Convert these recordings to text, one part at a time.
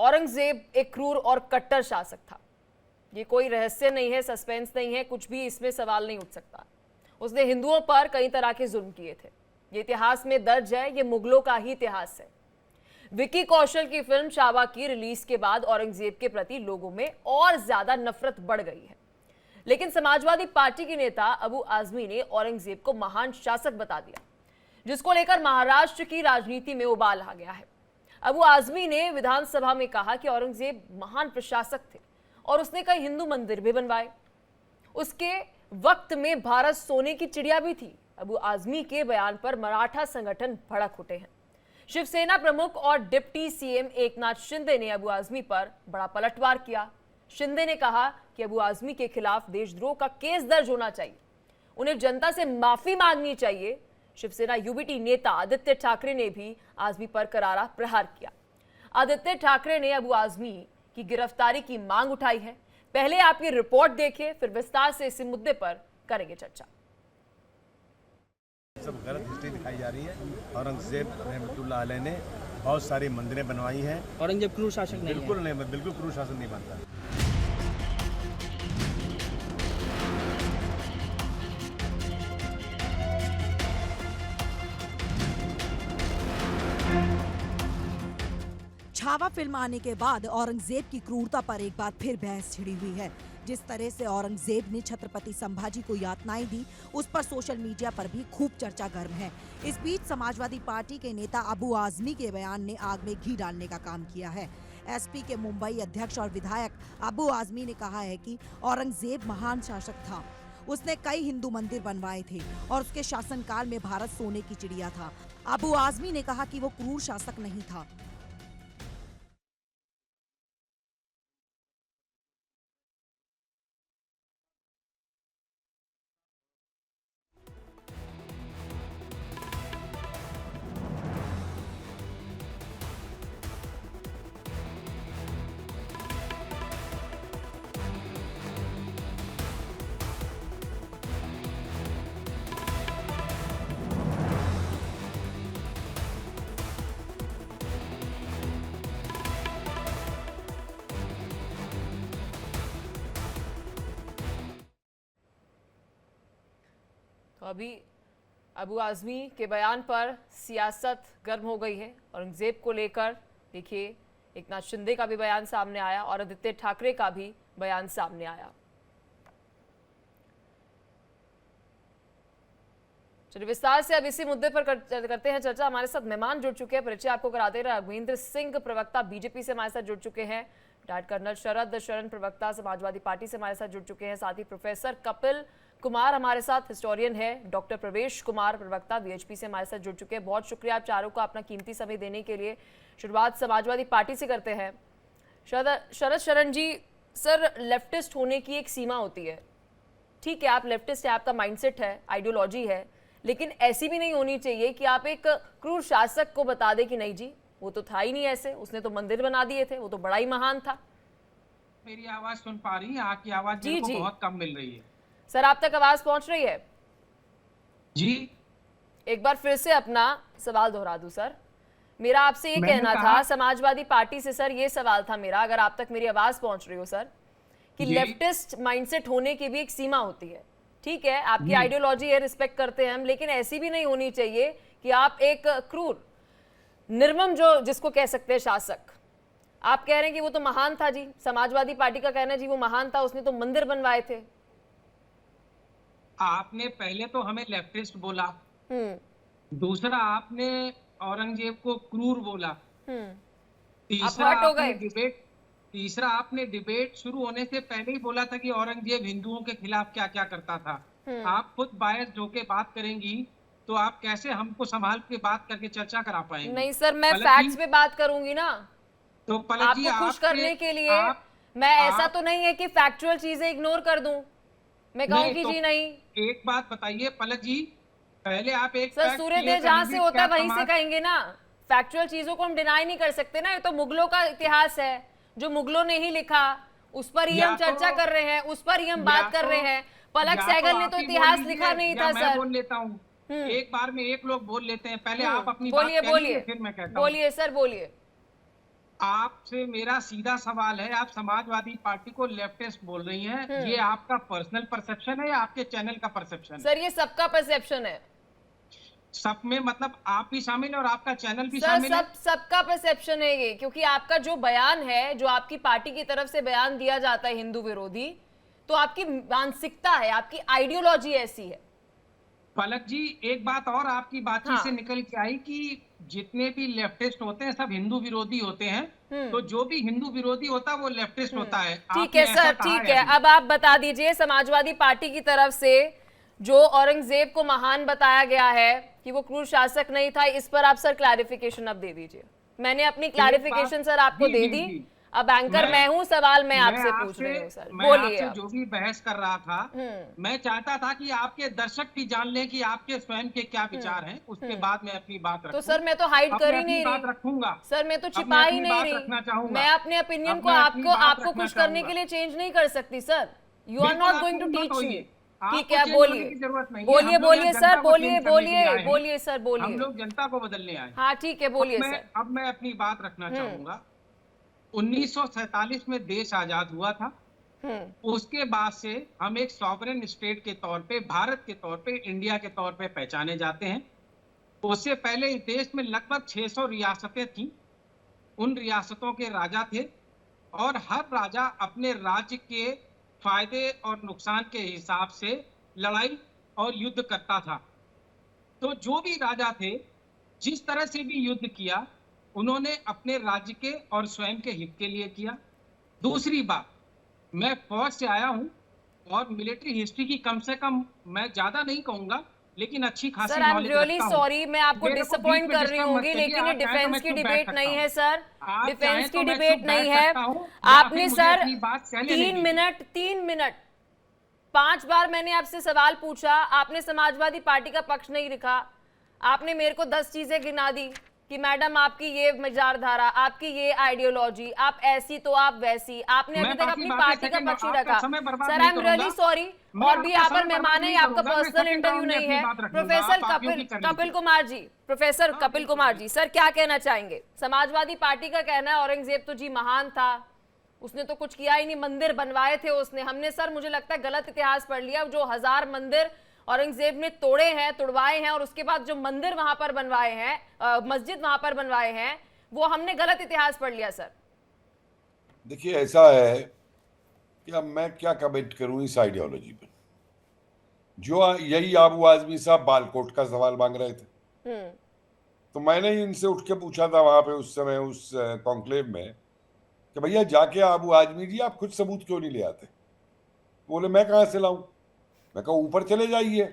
औरंगजेब एक क्रूर और कट्टर शासक था। ये कोई रहस्य नहीं है, सस्पेंस नहीं है, कुछ भी इसमें सवाल नहीं उठ सकता। उसने हिंदुओं पर कई तरह के जुल्म किए थे। ये इतिहास में दर्ज है, ये मुगलों का ही इतिहास है। विकी कौशल की फिल्म छावा की रिलीज के बाद औरंगजेब के प्रति लोगों में और ज्यादा नफरत बढ़ गई है। लेकिन समाजवादी पार्टी के नेता अबू आजमी ने औरंगजेब को महान शासक बता दिया, जिसको लेकर महाराष्ट्र की राजनीति में उबाल आ गया है। अबू आजमी ने विधानसभा में कहा कि औरंगजेब महान प्रशासक थे और उसने कई हिंदू मंदिर भी बनवाए। उसके वक्त में भारत सोने की चिड़िया भी थी। अबू आजमी के बयान पर मराठा संगठन भड़क उठे हैं। शिवसेना प्रमुख और डिप्टी सीएम एकनाथ शिंदे ने अबू आजमी पर बड़ा पलटवार किया। शिंदे ने कहा कि अबू आजमी के खिलाफ देशद्रोह का केस दर्ज होना चाहिए, उन्हें जनता से माफी मांगनी चाहिए। शिवसेना यूबीटी नेता आदित्य ठाकरे ने भी आजमी पर करारा प्रहार किया। आदित्य ठाकरे ने अबू आजमी की गिरफ्तारी की मांग उठाई है। पहले आप ये रिपोर्ट देखिए, फिर विस्तार से इस मुद्दे पर करेंगे चर्चा। सब गलत हिस्ट्री दिखाई जा रही है। औरंगजेब रहमतुल्लाह अलैह ने बहुत सारी मंदिरें बनवाई हैं। औरंगजेब क्रूर शासक नहीं बिल्कुल नहीं, बिल्कुल क्रूर शासन नहीं बनता। छावा फिल्म आने के बाद औरंगजेब की क्रूरता पर एक बार फिर बहस छिड़ी हुई है। जिस तरह से औरंगजेब ने छत्रपति संभाजी को यातनाएं दी, उस पर सोशल मीडिया पर भी खूब चर्चा गर्म है। इस बीच समाजवादी पार्टी के नेता अबू आजमी के बयान ने आग में घी डालने का काम किया है। एसपी के मुंबई अध्यक्ष और विधायक अबू आजमी ने कहा है कि औरंगजेब महान शासक था। उसने कई हिंदू मंदिर बनवाए थे और उसके शासनकाल में भारत सोने की चिड़िया था। अबू आजमी ने कहा कि वो क्रूर शासक नहीं था। तो अभी अबू आजमी के बयान पर सियासत गर्म हो गई है। औरंगजेब को लेकर देखिए, एकनाथ शिंदे का भी बयान सामने आया और आदित्य ठाकरे का भी बयान सामने आया। चलिए विस्तार से अब इसी मुद्दे पर करते हैं चर्चा। हमारे साथ मेहमान जुड़ चुके हैं, परिचय आपको कराते रहे। रघुवींद्र सिंह प्रवक्ता बीजेपी से हमारे साथ जुड़ चुके हैं। रिटायर्ड कर्नल शरद शरण प्रवक्ता समाजवादी पार्टी से हमारे साथ जुड़ चुके हैं। साथ ही प्रोफेसर कपिल कुमार हमारे साथ हिस्टोरियन है। डॉक्टर प्रवेश कुमार प्रवक्ता वीएचपी से हमारे साथ जुड़ चुके हैं। बहुत शुक्रिया आप चारों का अपना कीमती समय देने के लिए। शुरुआत समाजवादी पार्टी से करते हैं। शरद शरण जी, सर लेफ्टिस्ट होने की एक सीमा होती है। ठीक है, आप लेफ्टिस्ट है, आपका माइंडसेट है, आइडियोलॉजी है, लेकिन ऐसी भी नहीं होनी चाहिए कि आप एक क्रूर शासक को बता दें कि नहीं जी वो तो था ही नहीं ऐसे, उसने तो मंदिर बना दिए थे, वो तो बड़ा ही महान था। मेरी आवाज सुन पा रही है? आपकी आवाज मेरे को बहुत कम मिल रही है। सर आप तक आवाज पहुंच रही है? जी एक बार फिर से अपना सवाल दोहरा दूं सर। मेरा आपसे ये कहना था, समाजवादी पार्टी से सर ये सवाल था मेरा, अगर आप तक मेरी आवाज पहुंच रही हो सर, कि लेफ्टिस्ट माइंडसेट होने की भी एक सीमा होती है। ठीक है, आपकी आइडियोलॉजी है, रिस्पेक्ट करते हैं हम, लेकिन ऐसी भी नहीं होनी चाहिए कि आप एक क्रूर निर्मम जो जिसको कह सकते हैं शासक, आप कह रहे हैं कि वो तो महान था जी। समाजवादी पार्टी का कहना है जी वो महान था, उसने तो मंदिर बनवाए थे। आपने पहले तो हमें लेफ्टिस्ट बोला, दूसरा आपने औरंगजेब को क्रूर बोला, तीसरा आपने डिबेट शुरू होने से पहले ही बोला था कि औरंगजेब हिंदुओं के खिलाफ क्या क्या करता था। आप खुद बायस होके बात करेंगी तो आप कैसे हमको संभाल के बात करके चर्चा करा पाएंगे? नहीं सर, मैं फैक्ट्स पे बात करूंगी ना, तो आपको खुश करने के लिए। मैं ऐसा तो नहीं है कि फैक्चुअल चीजें इग्नोर कर दूं, मैं कहूंगी जी नहीं। एक बात बताइए पलक जी, पहले आप एक सर सूर्योदय जहां से होता है वहीं से कहेंगे ना। फैक्चुअल चीजों को हम डिनाई नहीं कर सकते ना, ये तो मुगलों का इतिहास है, जो मुगलों ने ही लिखा, उस पर ही हम चर्चा कर रहे हैं, उस पर ही हम बात कर रहे हैं। पलक सहगल ने तो इतिहास लिखा नहीं था सर। बोल लेता हूँ, एक बार में एक लोग बोल लेते हैं, पहले आप अपनी बोलिए बात करिए, फिर मैं कहता हूं। बोलिए सर, बोलिए। आपसे मेरा सीधा सवाल है, आप समाजवादी पार्टी को लेफ्टिस्ट बोल रही हैं, ये आपका पर्सनल परसेप्शन है या आपके चैनल का परसेप्शन है? सर ये सबका परसेप्शन है सब में मतलब आप भी शामिल है और आपका चैनल भी सर, शामिल है? सबका परसेप्शन है ये, क्योंकि आपका जो बयान है, जो आपकी पार्टी की तरफ से बयान दिया जाता है हिंदू विरोधी, तो आपकी मानसिकता है, आपकी आइडियोलॉजी ऐसी है। पलक जी, एक बात और आपकी बातचीत हाँ। से निकल के आई कि जितने भी लेफ्टिस्ट होते हैं सब हिंदू विरोधी होते हैं, तो जो भी हिंदू विरोधी होता है वो लेफ्टिस्ट होता है। ठीक आपने है ऐसा सर, कहा ठीक है। अभी। अब आप बता दीजिए, समाजवादी पार्टी की तरफ से जो औरंगजेब को महान बताया गया है कि वो क्रूर शासक नहीं था, इस पर आप सर क्लैरिफिकेशन अब दे दीजिए। मैंने अपनी क्लैरिफिकेशन सर आपको दे दी। अब एंकर मैं हूं, सवाल मैं आपसे पूछ रही हूँ सर, मैं बोलिए आपसे आप। जो भी बहस कर रहा था, मैं चाहता था कि आपके दर्शक भी जान लें कि आपके स्वयं के क्या विचार हैं, उसके बाद मैं अपनी बात रखूं। तो सर मैं तो हाइड कर ही नहीं बात रही रखूंगा सर, मैं तो अब छिपा मैं ही अपनी नहीं बात रही। रखना चाहूंगा। मैं अपने ओपिनियन अब को मैं अपनी बात आपको रखना खुश करने चाहूंगा। के लिए चेंज नहीं कर सकती सर। यू आर बिल्कुल, नॉट आप गोइंग टू मत टीच होइए। मी। आपको ठीक है, change होने बोलिए की जरूरत नहीं है। बोलिए हम लोग बोलिए यहाँ सर, जनता को बोलिए change करने के लिए बोलिए आए हैं। बोलिए सर, हम बोलिए। लोग जनता को बदलने आए हैं। हाँ ठीक है, बोलिए सर। अब मैं अपनी बात रखना चाहूंगा। 1947 में देश आजाद हुआ था। उसके बाद से हम एक सॉवरेन स्टेट के तौर पे, भारत के तौर पे, इंडिया के तौर पे पहचाने जाते हैं। उससे पहले इस देश में लगभग 600 रियासतें थीं। उन रियासतों के राजा थे और हर राजा अपने राज्य के फायदे और नुकसान के हिसाब से लड़ाई और युद्ध करता था। तो जो भी राजा थे, जिस तरह से भी युद्ध किया, उन्होंने अपने राज्य के और स्वयं के हित के लिए किया। दूसरी बात, मैं फौज से आया हूं और मिलिट्री हिस्ट्री की कम से कम मैं ज्यादा नहीं कहूंगा, लेकिन अच्छी खासी sir I am knowledge really रखता हूं। सॉरी, मैं आपको मेरे को डिसअपॉइंट बीच में कर रही disturb मत होंगी, करिए। लेकिन ये आप चाहें तो डिफेंस मैं की चुप बैठ डिबेट सकता नहीं हूं। है सर। आप डिफेंस चाहें की तो मैं डिबेट चुप नहीं बैठ है। सकता हूं, या आपने फिर मुझे सर अपनी बात कहने 3 दीजिए। मिनट 3 मिनट 5 बार मैंने आपसे सवाल पूछा, आपने समाजवादी पार्टी का पक्ष नहीं रखा। आपने मेरे को 10 चीजें गिना दी कि मैडम आपकी ये विचारधारा, आपकी ये आइडियोलॉजी, आप ऐसी तो आप वैसी। आपने अभी तक अपनी पार्टी का पक्ष नहीं रखा। Sir I am really sorry. और भी यहाँ पर मेहमान है, आपका पर्सनल इंटरव्यू नहीं है। Professor Kapil Kumar ji, professor Kapil Kumar ji, sir क्या कहना चाहेंगे? समाजवादी पार्टी का कहना है औरंगजेब तो जी महान था, उसने तो कुछ किया ही नहीं, मंदिर बनवाए थे उसने। हमने सर मुझे लगता है गलत इतिहास पढ़ लिया। जो 1000 मंदिर औरंगजेब ने तोड़े हैं, तुड़वाए हैं, और उसके बाद जो मंदिर वहां पर बनवाए हैं, मस्जिद वहां पर बनवाए हैं, वो हमने गलत इतिहास पढ़ लिया सर। देखिए ऐसा है कि अब मैं क्या कमेंट करूं इस आइडियोलॉजी पर। जो यही आबू आजमी साहब बालकोट का सवाल मांग रहे थे, तो मैंने इनसे उठ के पूछा था वहां पे उस समय उस कॉन्क्लेव में कि भैया जाके आबू आजमी जी आप खुद सबूत क्यों नहीं ले आते? बोले मैं कहां से लाऊं? मैं कहा ऊपर चले जाइए,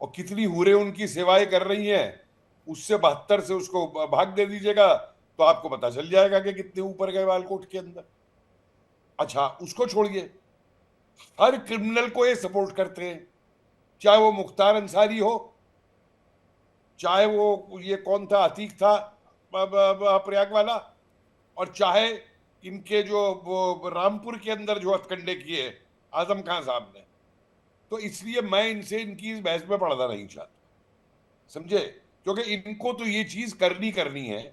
और कितनी हूरें उनकी सेवाएं कर रही हैं उससे 72 से उसको भाग दे दीजिएगा तो आपको पता चल जाएगा कि कितने ऊपर गए बालकोट के अंदर। अच्छा उसको छोड़िए, हर क्रिमिनल को ये सपोर्ट करते हैं, चाहे वो मुख्तार अंसारी हो, चाहे वो ये कौन था अतीक था प्रयाग वाला, और चाहे इनके जो वो रामपुर के अंदर जो हथकंडे किए आजम खान साहब ने। तो इसलिए मैं इनसे इनकी इस बहस में पड़ना नहीं चाहता, समझे? क्योंकि इनको तो ये चीज करनी है।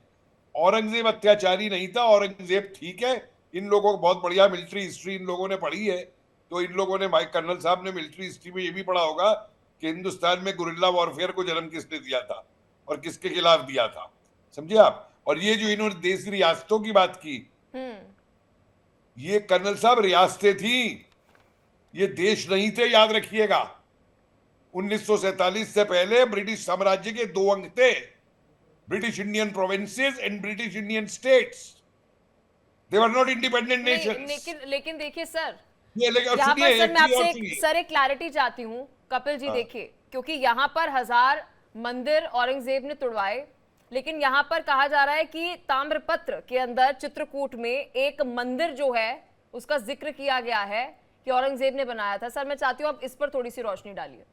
औरंगजेब अत्याचारी नहीं था, औरंगजेब ठीक है। इन लोगों को बहुत बढ़िया मिलिट्री हिस्ट्री इन लोगों ने पढ़ी है, तो इन लोगों ने, भाई कर्नल साहब ने मिलिट्री हिस्ट्री में ये भी पढ़ा होगा कि हिंदुस्तान में गुरिल्ला वॉरफेयर को जन्म किसने दिया था और किसके खिलाफ दिया था, समझे आप? और ये जो इन्होंने देश रियासतों की बात की, ये कर्नल साहब रियासतें थी, ये देश नहीं थे, याद रखिएगा। 1947 से पहले ब्रिटिश साम्राज्य के 2 अंग थे, British Indian provinces and British Indian states. They were not independent Nations. लेकिन देखिए सर, यहाँ पर सर मैं आपसे सर एक क्लैरिटी चाहती हूँ कपिल जी। देखिए, क्योंकि यहाँ पर 1000 मंदिर औरंगजेब ने तुड़वाए, लेकिन यहाँ पर कहा जा रहा है कि ताम्रपत्र के अंदर चित्रकूट में एक मंदिर जो है उसका जिक्र किया गया है कि औरंगजेब ने बनाया था। सर मैं चाहती हूँ आप इस पर थोड़ी सी रोशनी डालिए।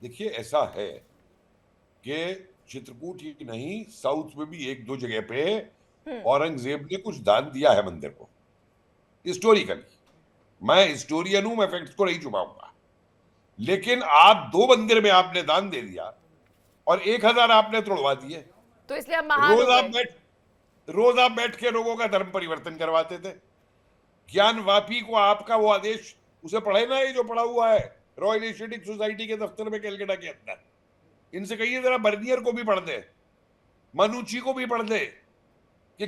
देखिए ऐसा है कि चित्रकूट ही नहीं, साउथ में भी 1-2 जगह पे औरंगजेब ने कुछ दान दिया है मंदिर को, हिस्टोरिकली। मैं हिस्टोरियन हूं, मैं फैक्ट्स को नहीं छुपाऊंगा। लेकिन आप 2 मंदिर में आपने दान दे दिया और 1000 आपने तोड़वा दिए। तो इसलिए हम महान रोज आप बैठ रोज आप बैठ के लोगों का धर्म परिवर्तन करवाते थे। ज्ञानवापी को आपका वो आदेश, उसे पढ़े ना, ये जो पढ़ा हुआ है रॉयल एशियाटिक सोसाइटी के दफ्तर में कैलकाटा के अंदर, इनसे कहिए जरा बर्नियर को भी पढ़ दे, मनुची को भी पढ़ दे कि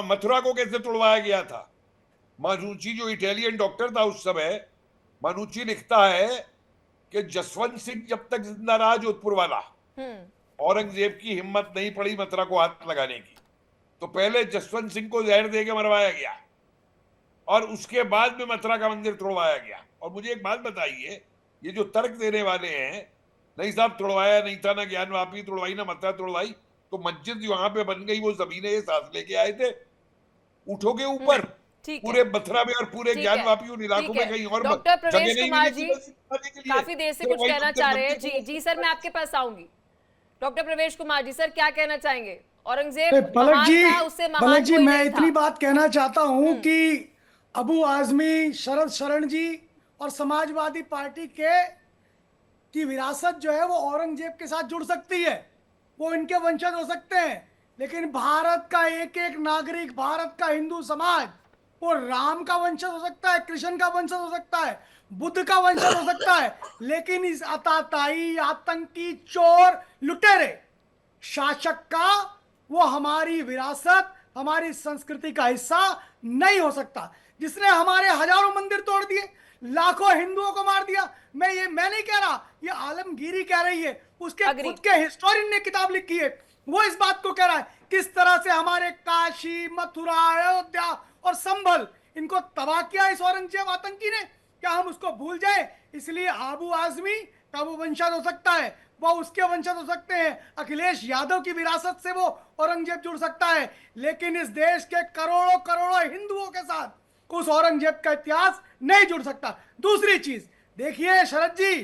मथुरा को कैसे तोड़वाया गया था। मनुची जो इटालियन डॉक्टर था उस समय, मनुची लिखता है कि जसवंत सिंह जब तक जिंदा रहा जोधपुर वाला, औरंगजेब की हिम्मत नहीं पड़ी मथुरा को हाथ लगाने की, तो पहले जसवंत सिंह को जहर दे के मरवाया गया और उसके बाद में मथुरा का मंदिर तोड़वाया गया। और मुझे एक बात बताइए, ये जो तर्क देने वाले हैं, नहीं साहब तोड़वाया नहीं था, ना ज्ञानवापी तोड़वाई ना मथुरा तोड़वाई, तो मस्जिद वहां पे बन गई, वो जमीनें ये सांस लेके आए थे, उठोगे ऊपर पूरे मथुरा में और पूरे ज्ञानवापी उन इलाकों में कहीं और डॉक्टर प्रवेश कुमार जी लिए। काफी देर से कुछ कहना चाह रहे हैं। जी जी सर, मैं आपके पास आऊंगी। डॉक्टर प्रवेश कुमार जी सर, क्या कहना चाहेंगे? औरंगजेब महान था, उससे महान कोई मैं नहीं इतनी था। बात कहना चाहता हूं कि अबू आजमी, शरद शरण जी और समाजवादी पार्टी की विरासत जो है वो औरंगजेब के साथ जुड़ सकती है, वो इनके वंशज हो सकते हैं, लेकिन भारत का एक एक नागरिक, भारत का हिंदू समाज, वो राम का वंशज हो सकता है, कृष्ण का वंशज हो सकता है, बुद्ध का वंशज हो सकता है, लेकिन इस अताताई, आतंकी, चोर, लुटेरे शासक का वो हमारी विरासत, हमारी संस्कृति का हिस्सा नहीं हो सकता, जिसने हमारे हजारों मंदिर तोड़ दिए, लाखों हिंदुओं को मार दिया। मैं नहीं कह रहा, ये आलमगीरी कह रही है, उसके खुद के हिस्टोरियन ने किताब लिखी है, वो इस बात को कह रहा है किस तरह से हमारे काशी, मथुरा, अयोध्या और संभल, इनको तबाह किया इस औरंगजेब आतंकी ने। क्या हम उसको भूल जाए? इसलिए आबू आजमी का वो वंशज हो सकता है, वो उसके वंशज हो सकते हैं, अखिलेश यादव की विरासत से वो औरंगजेब जुड़ सकता है, लेकिन इस देश के करोड़ों करोड़ों हिंदुओं के साथ उस औरंगजेब का इतिहास नहीं जुड़ सकता। दूसरी चीज देखिए शरद जी,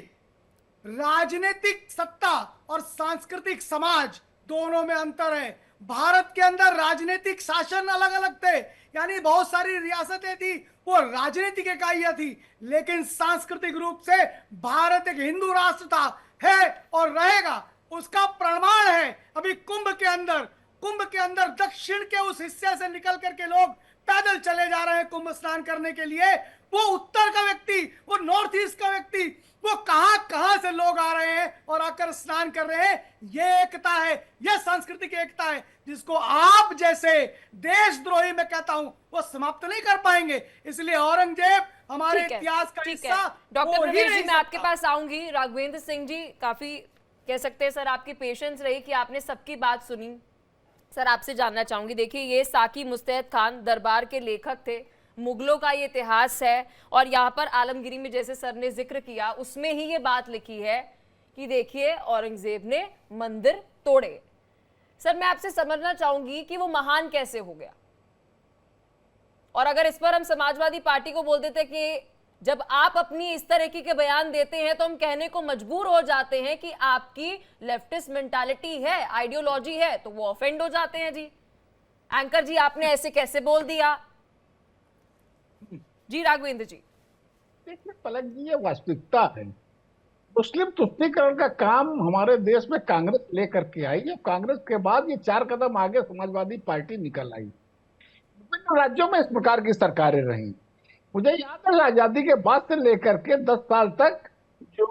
राजनीतिक सत्ता और सांस्कृतिक समाज दोनों में अंतर है। भारत के अंदर राजनीतिक शासन अलग अलग थे, यानी बहुत सारी रियासतें थी, वो राजनीतिक इकाइयां थी, लेकिन सांस्कृतिक रूप से भारत एक हिंदू राष्ट्र था, है और रहेगा। उसका प्रमाण है अभी कुंभ के अंदर दक्षिण के उस हिस्से से निकल करके लोग पैदल चले जा रहे हैं कुंभ स्नान करने के लिए। वो उत्तर का व्यक्ति, वो नॉर्थ ईस्ट का व्यक्ति, वो कहां से लोग आ रहे हैं और आकर स्नान कर रहे हैं। ये एकता है, ये सांस्कृतिक एकता है, जिसको आप जैसे देशद्रोही मैं कहता हूं वो समाप्त नहीं कर पाएंगे। इसलिए औरंगजेब हमारे इतिहास का हिस्सा। डॉक्टर प्रवेश जी, मैं आपके पास आऊंगी। राघवेंद्र सिंह जी, काफी कह सकते हैं सर आपकी पेशेंस रही कि आपने सबकी बात सुनी। सर आपसे जानना चाहूंगी, देखिए ये साकी मुस्तैद खान दरबार के लेखक थे, मुगलों का ये इतिहास है, और यहाँ पर आलमगीरी में जैसे सर ने जिक्र किया उसमें ही ये बात लिखी है कि देखिए औरंगजेब ने मंदिर तोड़े। सर मैं आपसे समझना चाहूंगी कि वो महान कैसे हो गया, और अगर इस पर हम समाजवादी पार्टी को बोल देते कि जब आप अपनी इस तरह के बयान देते हैं तो हम कहने को मजबूर हो जाते हैं कि आपकी लेफ्टिस्ट मेंटालिटी है, आइडियोलॉजी है, तो वो ऑफेंड हो जाते हैं। जी एंकर जी, आपने ऐसे कैसे बोल दिया? जी राघवेंद्र जी। देखिए पलक जी, ये वास्तविकता है। मुस्लिम तुष्टीकरण का काम हमारे देश में कांग्रेस लेकर के आई है। कांग्रेस के बाद ये 4 कदम आगे समाजवादी पार्टी निकल आई। विभिन्न राज्यों में इस प्रकार की सरकारें रही। मुझे याद है आजादी के बाद से लेकर के 10 साल तक जो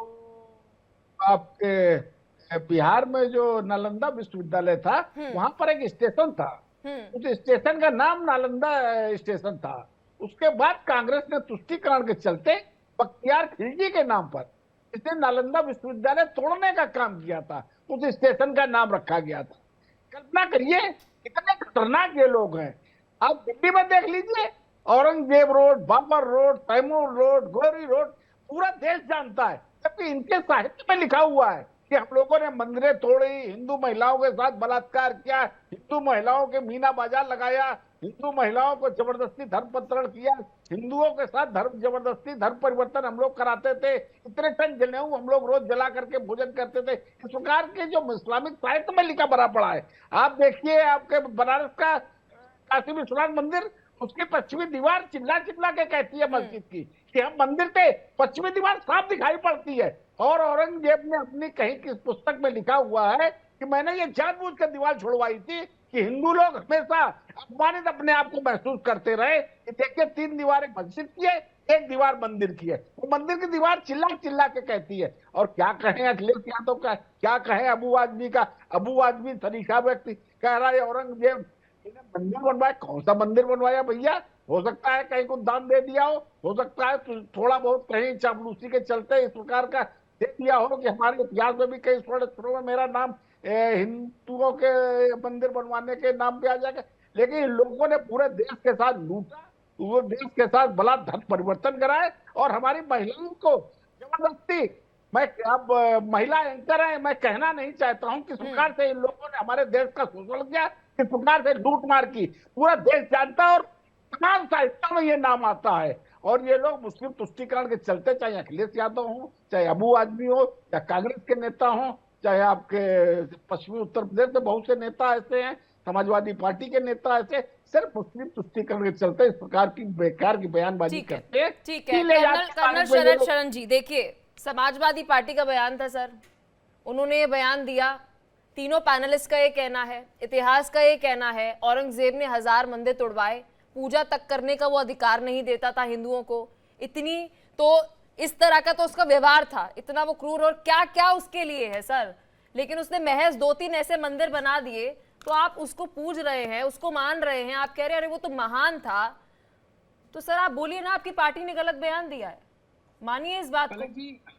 आपके बिहार में जो नालंदा विश्वविद्यालय था, वहां पर एक स्टेशन था, उस स्टेशन का नाम नालंदा स्टेशन था। उसके बाद कांग्रेस ने तुष्टीकरण के चलते बख्तियार खिलजी के नाम पर इसने नालंदा विश्वविद्यालय तोड़ने का काम किया था, उस स्टेशन का नाम रखा गया था। कल्पना करिए कितने खतरनाक ये लोग हैं। आप दिल्ली में देख लीजिए, Aurangzeb road, Babur road, Taimur road, Ghori road पूरा देश जानता है, जबकि इनके साहित्य में लिखा हुआ है कि हम लोगों ने मंदिरें तोड़ी, हिंदू महिलाओं के साथ बलात्कार किया, हिंदू महिलाओं के मीना बाजार लगाया, हिंदू महिलाओं को जबरदस्ती धर्मांतरण किया, हिंदुओं के साथ जबरदस्ती धर्म परिवर्तन हम लोग कराते थे, इतने टन जनेऊ हम लोग रोज जला करके भोजन करते थे। इस प्रकार के जो इस्लामिक साहित्य में लिखा भरा पड़ा है। आप देखिए, आपके बनारस का काशी विश्वनाथ मंदिर, उसकी पश्चिमी दीवार चिल्ला चिल्ला के कहती है मस्जिद की कि हम मंदिर थे, पश्चिमी दीवार साफ दिखाई पड़ती है। और औरंगजेब ने अपनी कहीं किस पुस्तक में लिखा हुआ है कि मैंने ये जानबूझकर दीवार छुड़वाई थी कि हिंदू लोग हमेशा अपमानित अपने आप को महसूस करते रहे कि देखिए 3 दीवारें मस्जिद की है, 1 दीवार मंदिर की है। वो मंदिर की दीवार चिल्ला चिल्ला के कहती है। और क्या कहें अखिलेश यादव का, क्या कहें अबू आजमी का। अबू आजमी सरीखा व्यक्ति कह रहा है औरंगजेब ने मंदिर बनवाया। कौन सा मंदिर बनवाया भैया? हो सकता है कहीं को दान दे दिया हो सकता है थोड़ा बहुत कहीं चापलूसी के चलते इस प्रकार का दे दिया हो कि हमारे इतिहास में भी कई षड्यंत्रों में मेरा नाम हिंदुओं के मंदिर बनवाने के नाम पे आ जाएगा। लेकिन इन लोगों ने पूरे देश के साथ लूटा, वो देश के साथ बड़ा धन परिवर्तन कराए और हमारी महिलाओं को जबरदस्ती, मैं अब महिला एंकर है, मैं कहना नहीं चाहता हूं किस प्रकार से इन लोगों ने हमारे देश का शोषण किया, किस प्रकार से लूट मार की, पूरा देश जानता है और तमाम साहित्य में ये नाम आता है। और ये लोग मुस्लिम तुष्टीकरण के चलते, चाहे अखिलेश यादव हो, चाहे अबू आजमी हो, चाहे कांग्रेस के नेता हो, चाहे आपके पश्चिमी उत्तर प्रदेश में बहुत से नेता ऐसे हैं, समाजवादी पार्टी के नेता ऐसे, सिर्फ मुस्लिम तुष्टीकरण के चलते इस प्रकार की बेकार की बयानबाजी करते हैं। ठीक है कर्नल शरण जी, देखिए समाजवादी पार्टी का बयान था सर, उन्होंने ये बयान दिया, तीनों पैनलिस्ट का ये कहना है, इतिहास का ये कहना है, औरंगजेब ने 1000 मंदिर तोड़वाए, पूजा तक करने का वो अधिकार नहीं देता था हिंदुओं को। इतनी तो इस तरह का तो उसका व्यवहार था, इतना वो क्रूर और क्या क्या उसके लिए है सर। लेकिन उसने महज 2-3 ऐसे मंदिर बना दिए तो आप उसको पूज रहे हैं, उसको मान रहे हैं, आप कह रहे हैं अरे वो तो महान था। तो सर आप बोलिए ना, आपकी पार्टी ने गलत बयान दिया है, मानिए इस बात को।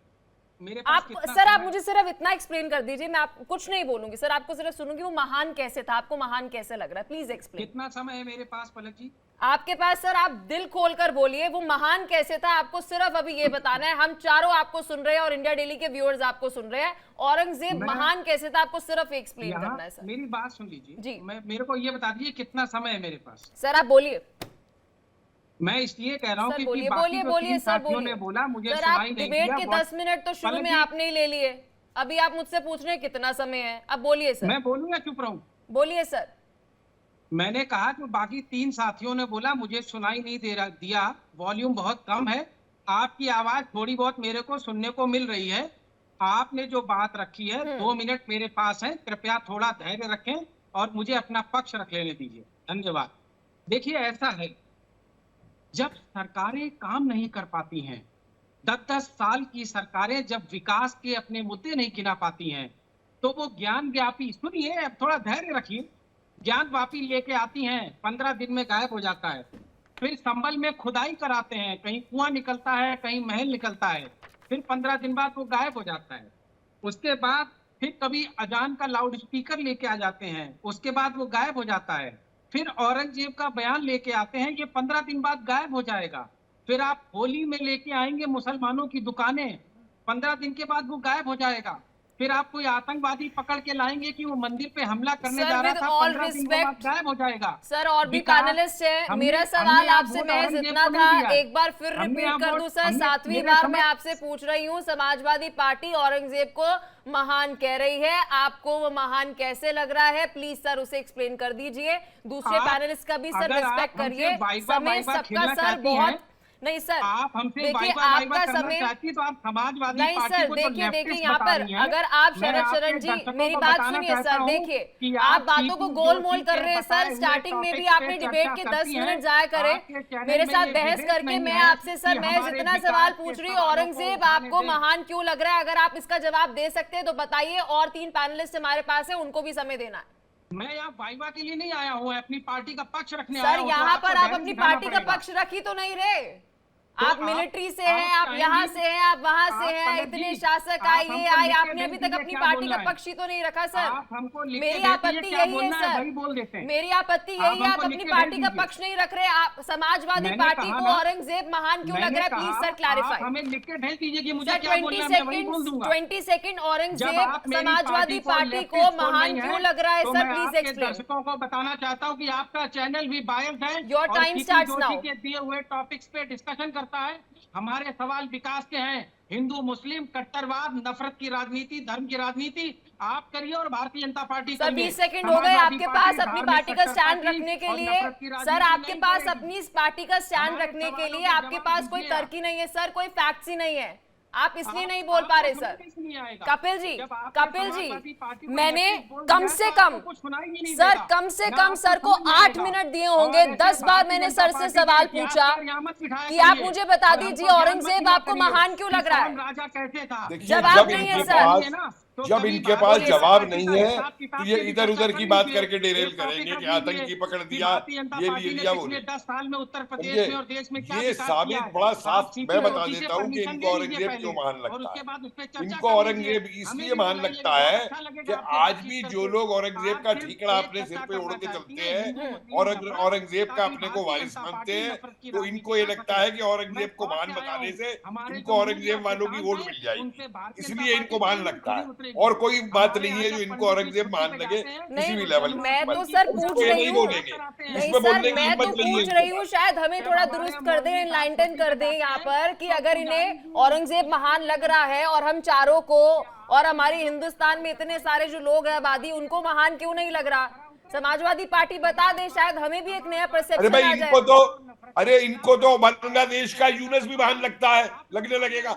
मेरे आप सर आप मुझे सिर्फ इतना एक्सप्लेन कर दीजिए, मैं आप कुछ नहीं बोलूंगी सर, आपको सिर्फ सुनूंगी। वो महान कैसे था, आपको महान कैसे लग रहा है, प्लीज एक्सप्लेन। कितना समय है मेरे पास पलक जी? आपके पास सर, आप दिल खोलकर बोलिए, वो महान कैसे था, आपको सिर्फ अभी ये बताना है। हम चारों आपको सुन रहे हैं और इंडिया डेली के व्यूअर्स आपको सुन रहे हैं। औरंगजेब महान कैसे था, आपको सिर्फ एक्सप्लेन करना है सर। मेरी बात सुन लीजिए जी, मेरे को ये बता दीजिए कितना समय है मेरे पास। सर आप बोलिए। मैं इसलिए कह रहा हूँ कि बोलिए बाकी जो 3 साथियों ने बोला मुझे सुनाई नहीं दिया। डिबेट के 10 मिनट तो शुरू में आपने ही ले लिए, अभी आप मुझसे पूछ रहे हैं कितना समय है। अब बोलिए सर। मैं बोलूँ या चुप रहूं? बोलिए सर। मैंने कहा कि बाकी 3 साथियों ने बोला मुझे सुनाई नहीं दिया, वॉल्यूम बहुत कम है, आपकी आवाज थोड़ी बहुत मेरे को सुनने को मिल रही है। आपने जो बात रखी है 2 मिनट मेरे पास है, कृपया थोड़ा धैर्य रखें और मुझे अपना पक्ष रख लेने दीजिए। धन्यवाद। देखिए ऐसा है, जब सरकारें काम नहीं कर पाती हैं, 10-10 साल की सरकारें जब विकास के अपने मुद्दे नहीं गिना पाती हैं, तो वो ज्ञान व्यापी, सुनिए अब थोड़ा धैर्य रखिए, ज्ञान व्यापी लेके आती हैं, 15 दिन में गायब हो जाता है। फिर संभल में खुदाई कराते हैं, कहीं कुआं निकलता है, कहीं महल निकलता है, फिर 15 दिन बाद वो गायब हो जाता है। उसके बाद फिर कभी अजान का लाउड स्पीकर लेके आ जाते हैं, उसके बाद वो गायब हो जाता है। फिर औरंगजेब का बयान लेके आते हैं, ये 15 दिन बाद गायब हो जाएगा। फिर आप होली में लेके आएंगे मुसलमानों की दुकानें, 15 दिन के बाद वो गायब हो जाएगा। फिर आप कोई आतंकवादी पकड़ के लाएंगे कि वो मंदिर पे हमला करने जा रहा था, 15 दिन के बाद गायब हो जाएगा। सर और भी पैनलिस्ट है, मेरा सवाल आपसे महज इतना था, एक बार फिर रिपीट कर दूं सर, 7वीं बार मैं आपसे पूछ रही हूँ, समाजवादी पार्टी औरंगजेब को महान कह रही है, आपको वो महान कैसे लग रहा है, प्लीज सर उसे एक्सप्लेन कर दीजिए। दूसरे पैनलिस्ट का भी सर रिस्पेक्ट करिए, समय सबका सर बहुत नहीं सर। आप हमसे देखिए आपका समय तो आप समाजवादी नहीं सर, देखिए यहाँ पर अगर आप शरण जी मेरी बात सुनिए सर, देखिए आप बातों को गोलमोल कर रहे हैं सर। स्टार्टिंग में भी आपने डिबेट के 10 मिनट जाया करे मेरे साथ बहस करके, मैं आपसे सर मैं जितना सवाल पूछ रही हूँ, औरंगजेब आपको महान क्यों लग रहा है, अगर आप इसका जवाब दे सकते हैं तो बताइए। और 3 पैनलिस्ट हमारे पास है, उनको भी समय देना है। मैं यहाँ वाइवा के लिए नहीं आया हूँ, अपनी पार्टी का पक्ष रखने आया हूँ। सर यहाँ पर आप अपनी पार्टी का पक्ष रख ही तो नहीं रहे, आप मिलिट्री से हैं, आप यहाँ से हैं, आप वहाँ से हैं, इतने शासक आए ये आए, आपने अभी तक अपनी पार्टी का पक्ष ही तो नहीं रखा सर। मेरी आपत्ति यही है सर, मेरी आपत्ति यही है, आप अपनी पार्टी का पक्ष नहीं रख रहे। आप समाजवादी पार्टी को औरंगजेब महान क्यों लग रहा है, प्लीज सर क्लैरिफाई। हमें लिख के भेज दीजिए कि मुझे क्या बोलना है, मैं वही बोल दूंगा। 20 सेकंड औरंगजेब समाजवादी पार्टी को महान क्यों लग रहा है सर, प्लीज एक्सप्लेन। दर्शकों को बताना चाहता हूँ कि आपका चैनल भी बायस्ड है, योर टाइम स्टार्ट्स नाउ। के दिए हुए टॉपिक्स पे डिस्कशन करता है। हमारे सवाल विकास के हैं, हिंदू मुस्लिम कट्टरवाद, नफरत की राजनीति, धर्म की राजनीति आप करिए और Bharatiya Janata party sir 20 second हो गए आपके पास अपनी पार्टी का स्टैंड रखने के लिए। सर आपके पास अपनी पार्टी का स्टैंड रखने के लिए आपके पास कोई तर्क ही नहीं है सर, कोई फैक्ट्स ही नहीं है। आप इसलिए नहीं बोल पा रहे सर। कपिल जी, मैंने कम से कम सर को 8 मिनट दिए होंगे। 10 बार मैंने सर से सवाल पूछा कि आप मुझे बता दीजिए औरंगजेब आपको महान क्यों लग रहा है। जवाब नहीं है सर। जब इनके पास जवाब नहीं है तो ये इधर उधर की बात करके डेरेल करेंगे कि आतंकी पकड़ दिया, ये ले लिया, वो 10 साल में उत्तर प्रदेश में और देश में क्या ये साबित बड़ा साफ मैं बता देता हूँ कि इनको औरंगजेब क्यों महान लगता है। इनको औरंगजेब इसलिए महान लगता है कि आज भी जो लोग औरंगजेब का ठीकरा अपने सिर पे उड़ के चलते हैं और औरंगजेब का अपने को वारिस मानते हैं, तो इनको ये लगता है कि औरंगजेब को महान बताने से इनको औरंगजेब वालों की वोट मिल जाएगी, इसलिए इनको महान लगता है। और कोई बात नहीं है जो इनको औरंगजेब मान लगे किसी भी लेवल में। मैं तो सर पूछ रही हूँ, इसमें बोलने की हिम्मत नहीं है। पूछ रही हूँ, शायद हमें थोड़ा दुरुस्त कर दें, एनलाइटन कर दें यहाँ पर कि अगर इन्हें औरंगजेब महान लग रहा है और हम चारों को और हमारी हिंदुस्तान में इतने सारे जो लोग हैं आबादी, उनको महान क्यों नहीं लग रहा। समाजवादी पार्टी बता दे, शायद हमें भी एक नया परसेप्शन आ जाए। इनको तो बांग्लादेश का यूनस भी महान लगता है, लगने लगेगा।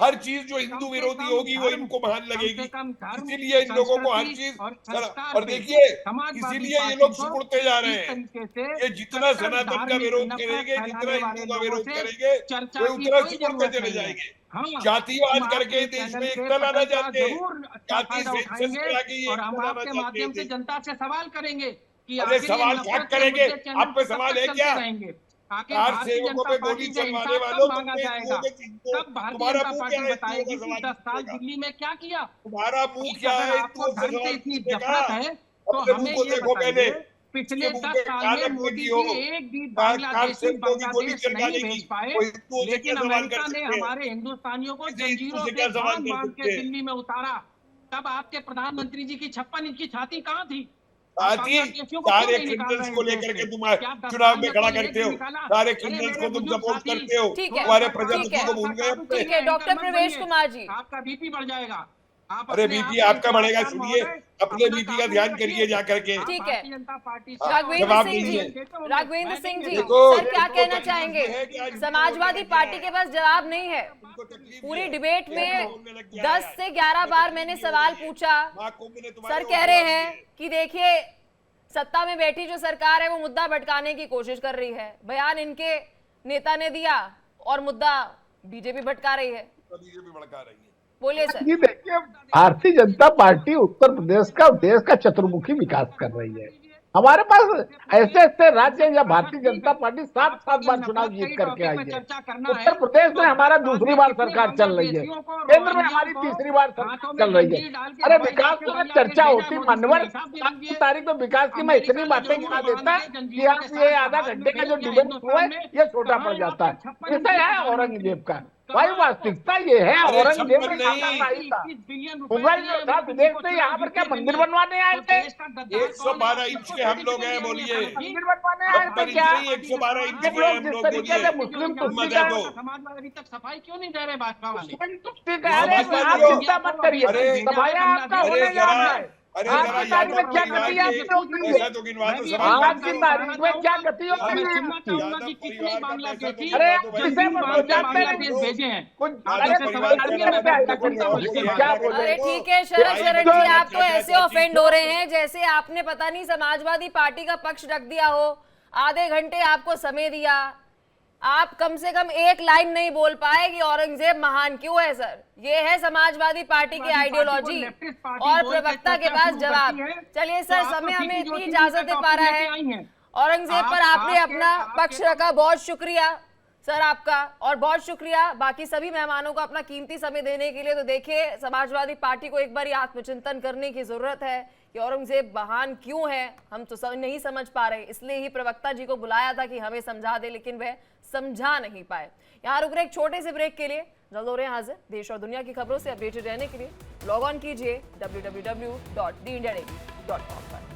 हर चीज जो हिंदू विरोधी होगी वो इनको महान लगेगी, इसीलिए इन लोगों को हर चीज। और देखिए, इसीलिए ये लोग सिकुड़ते जा रहे हैं। ये जितना सनातन का विरोध करेंगे, जितना हिंदू का विरोध करेंगे, वो उतना सिकुड़ते चले जाएंगे। जातिवाद करके देश में एकता लाना चाहते हैं, जाति सेंसस करा के ये और हम आपके माध्यम से जनता से सवाल करेंगे कि अरे सवाल क्या करेंगे, आप पे सवाल है क्या? कार सेवकों पे गोली चलवाने वालों मांगा जाएगा। तब भारतीय जनता पार्टी बताएगी कि 10 साल दिल्ली में क्या किया। तुम्हारा मुंह क्या है? आपको धर्म से इतनी नफरत है तो हमें ये बताइए, पिछले 10 साल में मोदी जी एक भी बांग्लादेशी बांग्लादेश नहीं भेज पाए, लेकिन अमेरिका ने हमारे हिंदुस्तानियों को जंजीरों से बांध के दिल्ली में उतारा। तब आपके प्रधानमंत्री जी की 56 इंच की छाती कहाँ थी? सारे क्रिमिनल्स को लेकर के तुम चुनाव में खड़ा करते हो, सारे क्रिमिनल्स को तुम सपोर्ट करते हो, तुम्हारे प्रजापति को भूल गए। ठीक है डॉक्टर प्रवेश कुमार जी, आपका बीपी बढ़ जाएगा। अरे बीपी आपका बढ़ेगा, सुनिए अपने बीपी का ध्यान करिए जाकर के। ठीक है, जनता पार्टी राघवेंद्र सिंह जी सर क्या कहना चाहेंगे? समाजवादी पार्टी के पास जवाब नहीं है। पूरी डिबेट में 10 से 11 बार मैंने सवाल पूछा, सर कह रहे हैं कि देखिए सत्ता में बैठी जो सरकार है वो मुद्दा भटकाने की कोशिश कर रही है। बयान इनके नेता ने दिया और मुद्दा बीजेपी भटका रही है। बोलिए सर। जी देखिए, भारतीय जनता पार्टी उत्तर प्रदेश का देश का चतुर्मुखी विकास कर रही है। हमारे पास ऐसे ऐसे राज्य या भारतीय जनता पार्टी 7 बार चुनाव जीत करके आई है। उत्तर प्रदेश में हमारा दूसरी बार सरकार चल रही है, केंद्र में हमारी तीसरी बार सरकार चल रही है। अरे विकास की चर्चा होती मानवर 7 तारीख को विकास की मैं इतनी बातें गिना देता कि आप ये आधा घंटे का जो डिबेट हुआ है ये छोटा पड़ जाता है। विषय है औरंगजेब का, भाई वास्तविकता ये है औरंगजेब ने विदेश से यहाँ पर क्या मंदिर बनवाने आए थे? 112 इंच के हम लोग हैं, बोलिए मंदिर बनवाने आए थे क्या? 112 इंच के लोग हम जिस लोग, तरीके से मुस्लिम तुष्टि का अभी तक सफाई क्यों नहीं दे रहे भाजपा वाले? तुष्टि का आप चिंता मत करिए, सफाया आपका होने जा रहा है। अरे आज की तारीख में क्या गति आपकी होगी? ऐसा तो गिनवा दो आज की तारीख में क्या गति होगी? कितने बांग्लादेशी अरे आप किसे बांग्लादेश भेजे हैं? अरे ठीक है शरण जी, आप तो ऐसे ऑफेंड हो रहे हैं जैसे आपने पता नहीं समाजवादी पार्टी का पक्ष रख दिया हो। आधे घंटे आपको समय दिया, आप कम से कम एक लाइन नहीं बोल पाए कि औरंगजेब महान क्यों है। सर ये है समाजवादी पार्टी की आइडियोलॉजी और प्रवक्ता के पास जवाब। चलिए सर, समय हमें इतनी इजाजत दे पा रहा है। औरंगजेब पर आपने अपना पक्ष रखा, बहुत शुक्रिया सर आपका, और बहुत शुक्रिया बाकी सभी मेहमानों को अपना कीमती समय देने के लिए। तो देखिए समाजवादी पार्टी को एक बार आत्मचिंतन करने की जरूरत है कि औरंगजेब महान क्यों है, हम तो नहीं समझ पा रहे, इसलिए ही प्रवक्ता जी को बुलाया था कि हमें समझा दे, लेकिन वह समझा नहीं पाए। यहाँ रुक रहे एक छोटे से ब्रेक के लिए, जल्द हो रहे हैं हाजिर देश और दुनिया की खबरों से अपडेटेड रहने के लिए लॉग ऑन कीजिए www.theindianavy.com पर।